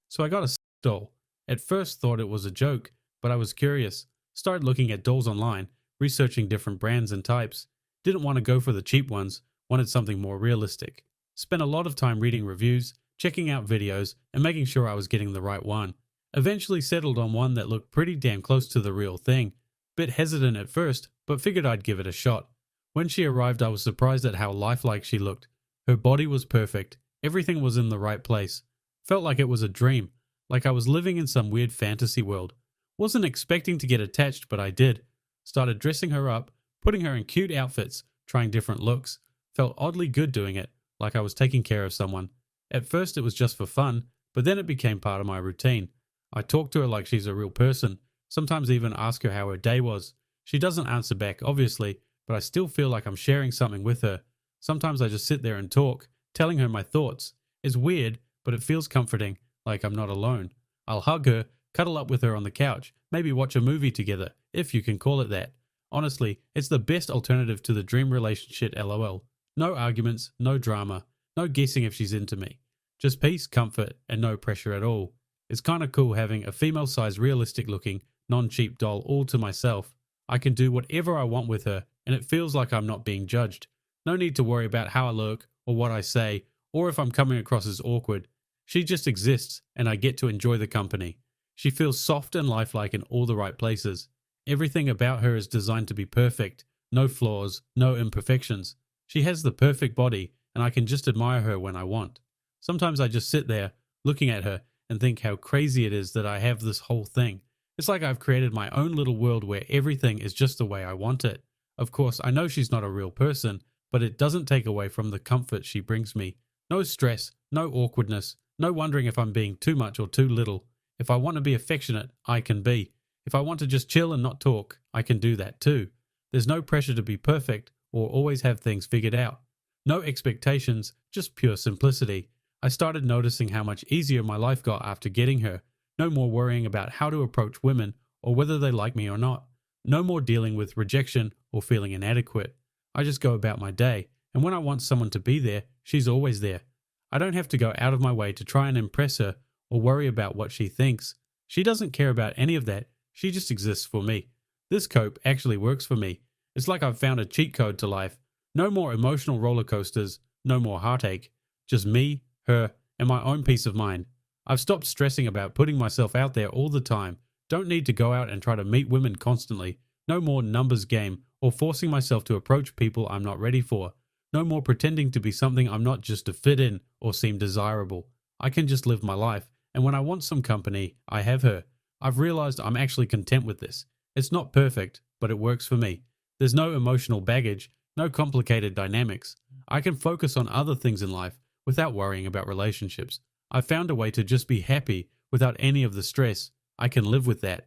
So I got a doll. At first thought it was a joke, but I was curious. Started looking at dolls online, researching different brands and types. Didn't want to go for the cheap ones, wanted something more realistic. Spent a lot of time reading reviews, checking out videos, and making sure I was getting the right one. Eventually settled on one that looked pretty damn close to the real thing. Bit hesitant at first, but figured I'd give it a shot. When she arrived, I was surprised at how lifelike she looked. Her body was perfect. Everything was in the right place. Felt like it was a dream, like I was living in some weird fantasy world. Wasn't expecting to get attached, but I did. Started dressing her up, putting her in cute outfits, trying different looks. Felt oddly good doing it, like I was taking care of someone. At first it was just for fun, but then it became part of my routine. I talk to her like she's a real person, sometimes even ask her how her day was. She doesn't answer back, obviously, but I still feel like I'm sharing something with her. Sometimes I just sit there and talk, telling her my thoughts. It's weird, but it feels comforting, like I'm not alone. I'll hug her, cuddle up with her on the couch, maybe watch a movie together, if you can call it that. Honestly, it's the best alternative to the dream relationship LOL. No arguments, no drama, no guessing if she's into me. Just peace, comfort, and no pressure at all. It's kinda cool having a female-sized realistic looking, non-cheap doll all to myself. I can do whatever I want with her, and it feels like I'm not being judged. No need to worry about how I look, or what I say, or if I'm coming across as awkward. She just exists, and I get to enjoy the company. She feels soft and lifelike in all the right places. Everything about her is designed to be perfect. No flaws, no imperfections. She has the perfect body, and I can just admire her when I want. Sometimes I just sit there, looking at her, and think how crazy it is that I have this whole thing. It's like I've created my own little world where everything is just the way I want it. Of course, I know she's not a real person, but it doesn't take away from the comfort she brings me. No stress, no awkwardness, no wondering if I'm being too much or too little. If I want to be affectionate, I can be. If I want to just chill and not talk, I can do that too. There's no pressure to be perfect or always have things figured out. No expectations, just pure simplicity. I started noticing how much easier my life got after getting her. No more worrying about how to approach women or whether they like me or not. No more dealing with rejection or feeling inadequate. I just go about my day, and when I want someone to be there, she's always there. I don't have to go out of my way to try and impress her or worry about what she thinks. She doesn't care about any of that. She just exists for me. This cope actually works for me. It's like I've found a cheat code to life. No more emotional roller coasters, no more heartache. Just me, her, and my own peace of mind. I've stopped stressing about putting myself out there all the time. Don't need to go out and try to meet women constantly. No more numbers game or forcing myself to approach people I'm not ready for. No more pretending to be something I'm not just to fit in or seem desirable. I can just live my life, and when I want some company, I have her. I've realized I'm actually content with this. It's not perfect, but it works for me. There's no emotional baggage, no complicated dynamics. I can focus on other things in life without worrying about relationships. I found a way to just be happy without any of the stress. I can live with that.